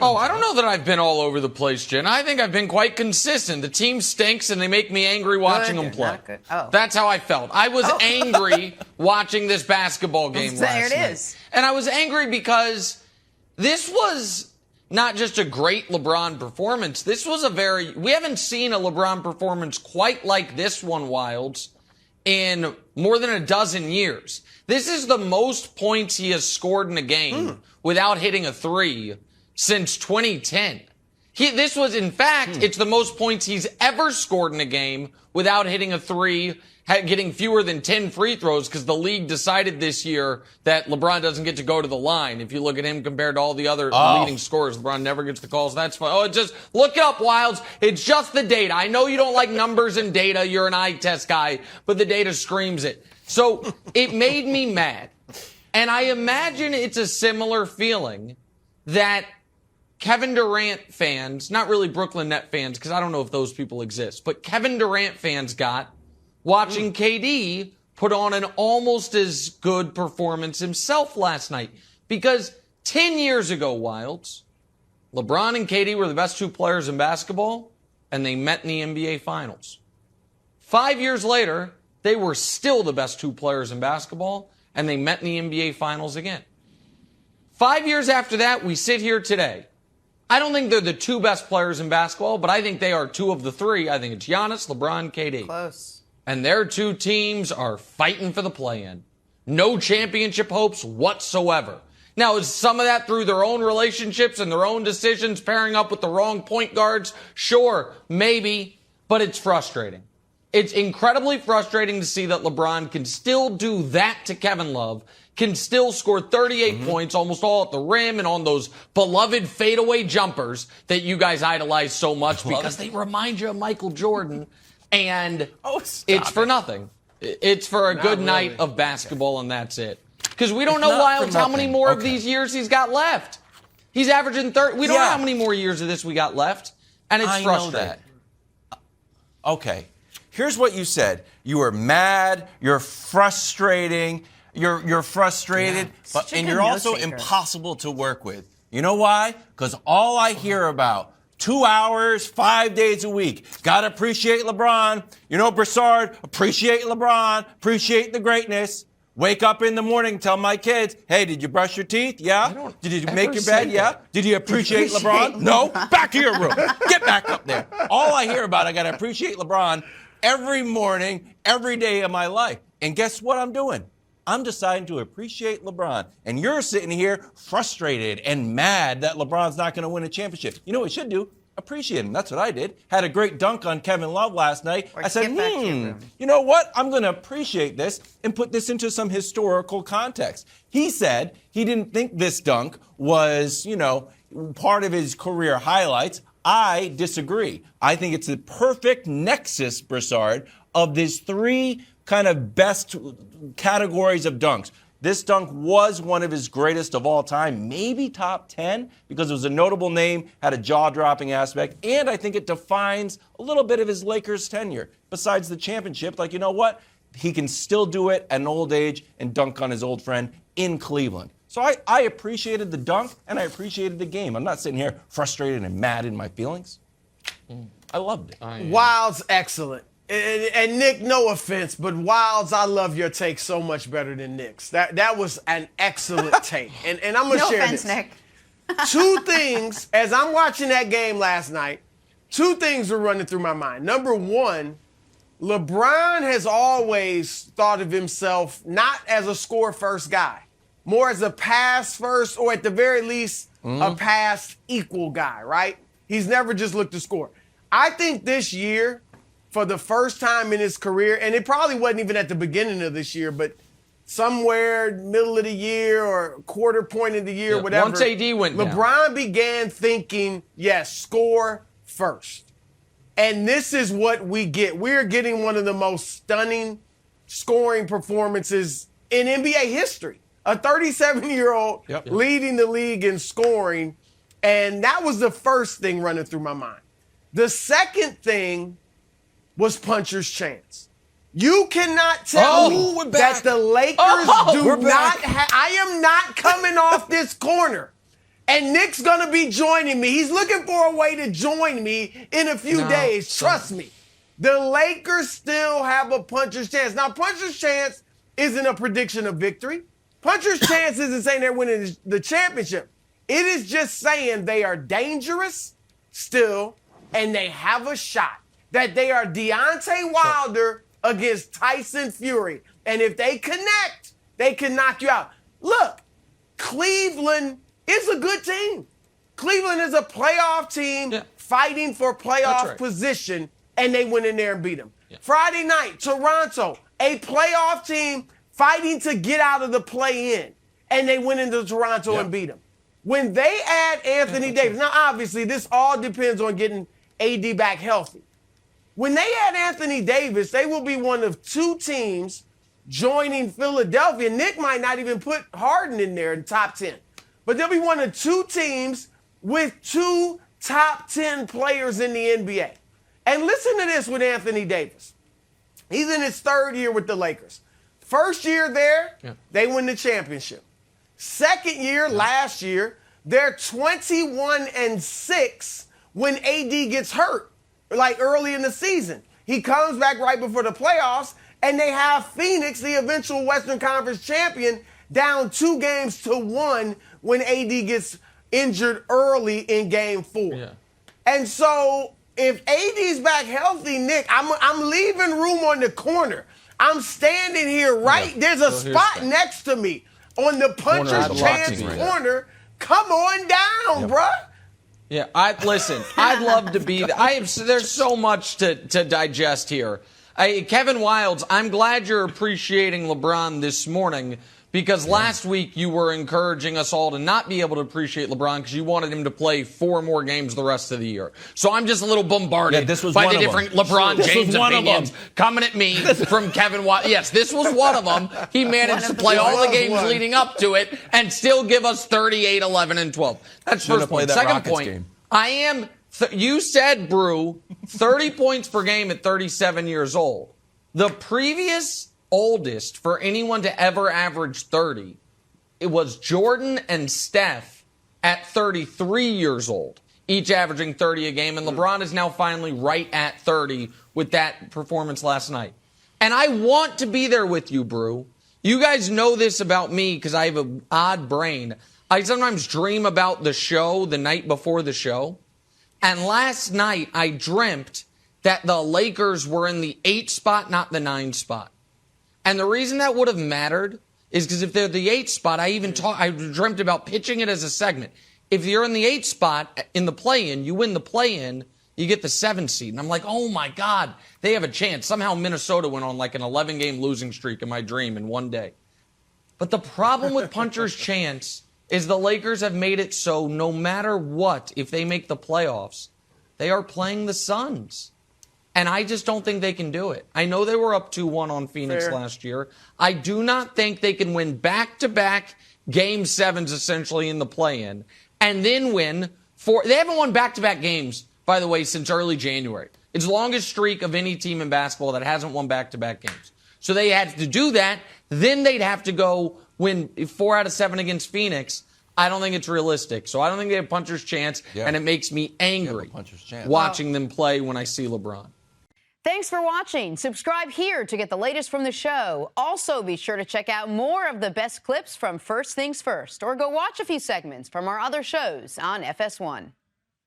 Oh, I don't know that I've been all over the place, Jen. I think I've been quite consistent. The team stinks, and they make me angry watching them play. Oh. That's how I felt. I was angry watching this basketball game last night. There it is. And I was angry because this was not just a great LeBron performance. This was we haven't seen a LeBron performance quite like this one, Wilds, in more than a dozen years. This is the most points he has scored in a game without hitting a three since 2010. This was, in fact, it's the most points he's ever scored in a game without hitting a three, getting fewer than 10 free throws, because the league decided this year that LeBron doesn't get to go to the line. If you look at him compared to all the other leading scorers, LeBron never gets the calls. That's fine. Oh, just look it up, Wilds. It's just the data. I know you don't like numbers and data. You're an eye test guy, but the data screams it. So it made me mad. And I imagine it's a similar feeling that Kevin Durant fans, not really Brooklyn Net fans, because I don't know if those people exist, but Kevin Durant fans got watching KD put on an almost as good performance himself last night. Because 10 years ago, Wilds, LeBron and KD were the best two players in basketball, and they met in the NBA Finals. 5 years later, they were still the best two players in basketball, and they met in the NBA Finals again. 5 years after that, we sit here today. I don't think they're the two best players in basketball, but I think they are two of the three. I think it's Giannis, LeBron, KD. Close. And their two teams are fighting for the play-in. No championship hopes whatsoever. Now, is some of that through their own relationships and their own decisions, pairing up with the wrong point guards? Sure, maybe, but it's frustrating. It's incredibly frustrating to see that LeBron can still do that to Kevin Love, can still score 38 points, almost all at the rim and on those beloved fadeaway jumpers that you guys idolize so much because they remind you of Michael Jordan. And it's for nothing. It's for a good night of basketball, and that's it. Because we don't know, Wilds, how many more of these years he's got left. He's averaging 30. We don't know how many more years of this we got left, and it's frustrating. Know that. Okay. Here's what you said. You were mad. You're frustrating. You're frustrated, and you're also impossible to work with. You know why? Because all I hear about 2 hours, 5 days a week. Gotta appreciate LeBron. You know, Broussard, appreciate LeBron. Appreciate the greatness. Wake up in the morning, tell my kids, hey, did you brush your teeth? Yeah? Did you make your bed? Yeah? Did you appreciate LeBron? No? Back to your room. Get back up there. All I hear about, I gotta appreciate LeBron every morning, every day of my life. And guess what I'm doing? I'm deciding to appreciate LeBron. And you're sitting here frustrated and mad that LeBron's not going to win a championship. You know what you should do? Appreciate him. That's what I did. Had a great dunk on Kevin Love last night. I said, you know what? I'm going to appreciate this and put this into some historical context. He said he didn't think this dunk was, part of his career highlights. I disagree. I think it's the perfect nexus, Broussard, of these three kind of best categories of dunks. This dunk was one of his greatest of all time, maybe top 10, because it was a notable name, had a jaw-dropping aspect, and I think it defines a little bit of his Lakers tenure. Besides the championship, you know what? He can still do it at an old age and dunk on his old friend in Cleveland. So I appreciated the dunk, and I appreciated the game. I'm not sitting here frustrated and mad in my feelings. I loved it. Wilds, excellent. And Nick, no offense, but Wilds, I love your take so much better than Nick's. That was an excellent take. And I'm going to share this. No offense, Nick. Two things, as I'm watching that game last night, two things were running through my mind. Number one, LeBron has always thought of himself not as a score-first guy, more as a pass-first, or at the very least, a pass-equal guy, right? He's never just looked to score. I think this year, for the first time in his career, and it probably wasn't even at the beginning of this year, but somewhere middle of the year or quarter point of the year, whatever. Once AD went down. LeBron began thinking, yes, score first. And this is what we get. We're getting one of the most stunning scoring performances in NBA history. A 37-year-old leading the league in scoring, and that was the first thing running through my mind. The second thing was puncher's chance. You cannot tell me that the Lakers do not I am not coming off this corner And Nick's going to be joining me. He's looking for a way to join me in a few days. Trust me. The Lakers still have a puncher's chance. Now, puncher's chance isn't a prediction of victory. Puncher's chance isn't saying they're winning the championship. It is just saying they are dangerous still, and they have a shot. That they are Deontay Wilder against Tyson Fury. And if they connect, they can knock you out. Look, Cleveland is a good team. Cleveland is a playoff team fighting for playoff position, and they went in there and beat them. Yeah. Friday night, Toronto, a playoff team fighting to get out of the play-in, and they went into Toronto and beat them. When they add Anthony Davis, now obviously this all depends on getting AD back healthy. When they add Anthony Davis, they will be one of two teams joining Philadelphia. Nick might not even put Harden in there in the top 10. But they'll be one of two teams with two top 10 players in the NBA. And listen to this with Anthony Davis. He's in his third year with the Lakers. First year there, they win the championship. Second year, last year, they're 21-6 when AD gets hurt, like early in the season. He comes back right before the playoffs, and they have Phoenix, the eventual Western Conference champion, down 2-1 when AD gets injured early in Game 4. Yeah. And so if AD's back healthy, Nick, I'm leaving room on the corner. I'm standing here there's a spot next to me on the puncher's chance corner. Come on down, bruh. Yeah, I'd love to be there. There's so much to digest here. Kevin Wildes, I'm glad you're appreciating LeBron this morning, because last week you were encouraging us all to not be able to appreciate LeBron because you wanted him to play 4 more games the rest of the year. So I'm just a little bombarded by the different LeBron James opinions coming at me from Kevin Wildes. Yes, this was one of them. He managed to play all the games leading up to it and still give us 38, 11, and 12. That's first point. Second point, you said, Brew, 30 points per game at 37 years old. The previous oldest for anyone to ever average 30, it was Jordan and Steph at 33 years old, each averaging 30 a game. And LeBron is now finally right at 30 with that performance last night. And I want to be there with you, Brew. You guys know this about me because I have an odd brain. I sometimes dream about the show the night before the show. And last night I dreamt that the Lakers were in the 8 spot, not the 9 spot. And the reason that would have mattered is because if they're the 8 spot, I dreamt about pitching it as a segment. If you're in the 8 spot in the play-in, you win the play-in, you get the 7 seed. And I'm like, oh my God, they have a chance. Somehow Minnesota went on like an 11-game losing streak in my dream in one day. But the problem with puncher's chance is the Lakers have made it so no matter what, if they make the playoffs, they are playing the Suns. And I just don't think they can do it. I know they were up 2-1 on Phoenix last year. I do not think they can win back-to-back Game 7s essentially in the play-in and then win 4. They haven't won back-to-back games, by the way, since early January. It's the longest streak of any team in basketball that hasn't won back-to-back games. So they had to do that. Then they'd have to go win 4 out of 7 against Phoenix. I don't think it's realistic. So I don't think they have a puncher's chance, and it makes me angry watching them play when I see LeBron. Thanks for watching. Subscribe here to get the latest from the show. Also, be sure to check out more of the best clips from First Things First, or go watch a few segments from our other shows on FS1.